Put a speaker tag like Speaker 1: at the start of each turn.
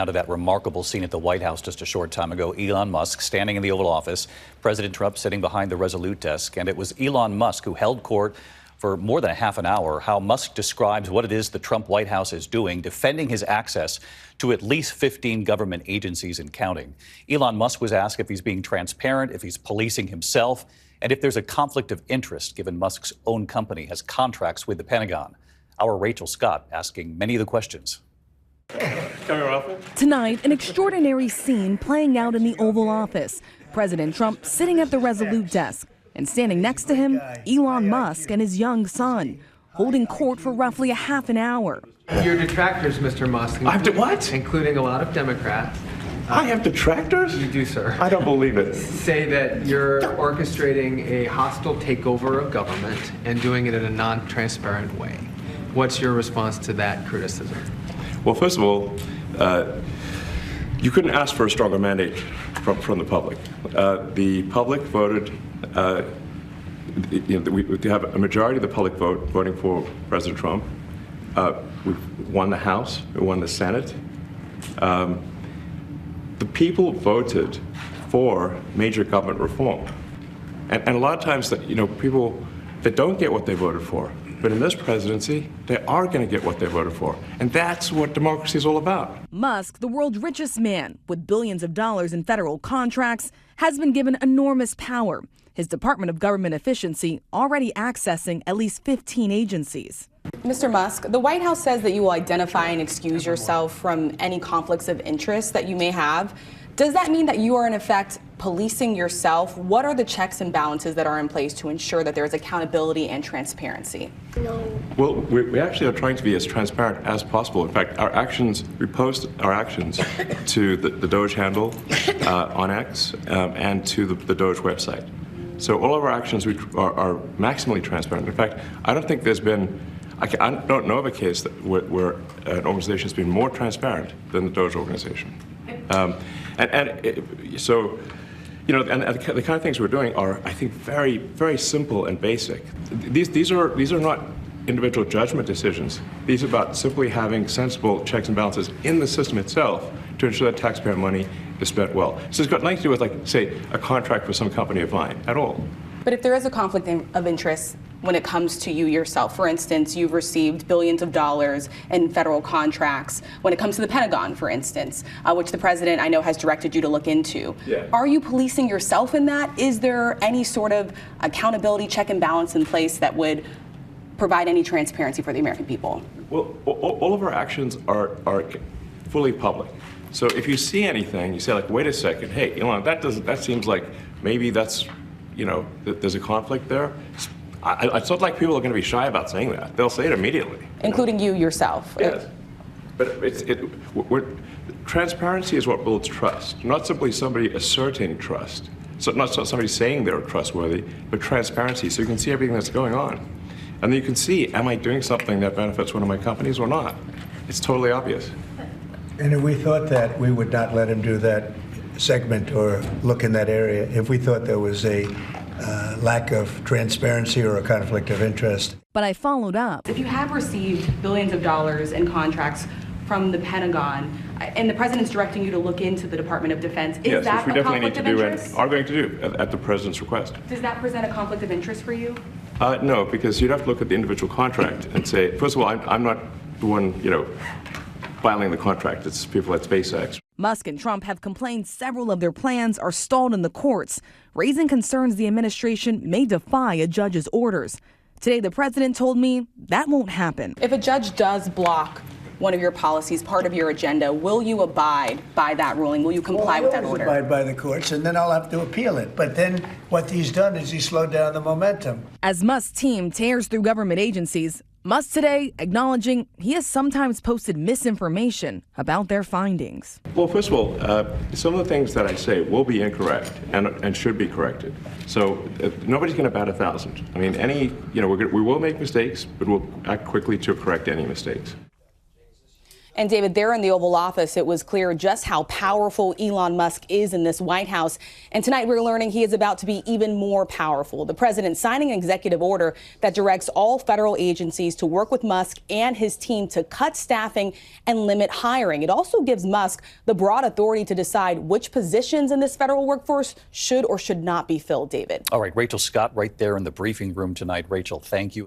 Speaker 1: Now to that remarkable scene at the White House just a short time ago. Elon Musk standing in the Oval Office, President Trump sitting behind the Resolute desk, and it was Elon Musk who held court for more than a half an hour. How Musk describes what it is the Trump White House is doing, defending his access to at least 15 government agencies and counting. Elon Musk was asked if he's being transparent, if he's policing himself, and if there's a conflict of interest given Musk's own company has contracts with the Pentagon. Our Rachel Scott asking many of the questions.
Speaker 2: Tonight, an extraordinary scene playing out in the Oval Office. President Trump sitting at the Resolute desk, and standing next to him, Elon Musk and his young son, holding court for roughly a half an hour.
Speaker 3: Your detractors, Mr. Musk,
Speaker 4: I have to what?
Speaker 3: Including a lot of Democrats.
Speaker 4: I have detractors?
Speaker 3: You do, sir.
Speaker 4: I don't believe it.
Speaker 3: Say that you're orchestrating a hostile takeover of government and doing it in a non-transparent way. What's your response to that criticism?
Speaker 4: Well, first of all, you couldn't ask for a stronger mandate from the public. The public voted, we have a majority of the public voting for President Trump. We won the House, we won the Senate. The people voted for major government reform. And a lot of times that, people that don't get what they voted for, but in this presidency, they are going to get what they voted for. And that's what democracy is all about.
Speaker 2: Musk, the world's richest man with billions of dollars in federal contracts, has been given enormous power. His Department of Government Efficiency already accessing at least 15 agencies.
Speaker 5: Mr. Musk, the White House says that you will identify and excuse yourself from any conflicts of interest that you may have. Does that mean that you are, in effect, policing yourself? What are the checks and balances that are in place to ensure that there is accountability and transparency?
Speaker 4: No. Well, we actually are trying to be as transparent as possible. In fact, we post our actions to the Doge handle on X and to the Doge website. So all of our actions are maximally transparent. In fact, I don't think there's been, I don't know of a case where an organization has been more transparent than the Doge organization. So, and the kind of things we're doing are, I think, very, very simple and basic. These are not individual judgment decisions. These are about simply having sensible checks and balances in the system itself to ensure that taxpayer money is spent well. So it's got nothing to do with, like, say, a contract with some company of mine at all.
Speaker 5: But if there is a conflict of interest when it comes to you yourself, for instance, you've received billions of dollars in federal contracts when it comes to the Pentagon, for instance, which the president, I know, has directed you to look into.
Speaker 4: Yeah.
Speaker 5: Are you policing yourself in that? Is there any sort of accountability check and balance in place that would provide any transparency for the American people?
Speaker 4: Well, all of our actions are fully public. So if you see anything, you say, like, wait a second, hey, Elon, that seems like maybe that's, there's a conflict there. It's not like people are going to be shy about saying that. They'll say it immediately.
Speaker 5: Including you yourself.
Speaker 4: Yes. But transparency is what builds trust, not simply somebody asserting trust. So not somebody saying they're trustworthy, but transparency, so you can see everything that's going on. And then you can see, am I doing something that benefits one of my companies or not? It's totally obvious.
Speaker 6: And if we thought that, we would not let him do that segment or look in that area if we thought there was a lack of transparency or a conflict of interest.
Speaker 2: But I followed up.
Speaker 5: If you have received billions of dollars in contracts from the Pentagon, and the president's directing you to look into the Department of Defense, is that a conflict of interest?
Speaker 4: And are going to do at the president's request.
Speaker 5: Does that present a conflict of interest for you?
Speaker 4: No, because you'd have to look at the individual contract and say, first of all, I'm not the one, filing the contract. It's people at SpaceX.
Speaker 2: Musk and Trump have complained several of their plans are stalled in the courts, raising concerns the administration may defy a judge's orders. Today, the president told me that won't happen.
Speaker 5: If a judge does block one of your policies, part of your agenda, will you abide by that ruling? Will you comply with that order?
Speaker 6: Abide by the courts, and then I'll have to appeal it. But then what he's done is he slowed down the momentum.
Speaker 2: As Musk's team tears through government agencies, Musk today acknowledging he has sometimes posted misinformation about their findings.
Speaker 4: Well, first of all, some of the things that I say will be incorrect and should be corrected. So nobody's going to bat 1,000. I mean, we will make mistakes, but we'll act quickly to correct any mistakes.
Speaker 5: And David, there in the Oval Office, it was clear just how powerful Elon Musk is in this White House. And tonight we're learning he is about to be even more powerful. The president signing an executive order that directs all federal agencies to work with Musk and his team to cut staffing and limit hiring. It also gives Musk the broad authority to decide which positions in this federal workforce should or should not be filled, David.
Speaker 1: All right, Rachel Scott right there in the briefing room tonight. Rachel, thank you.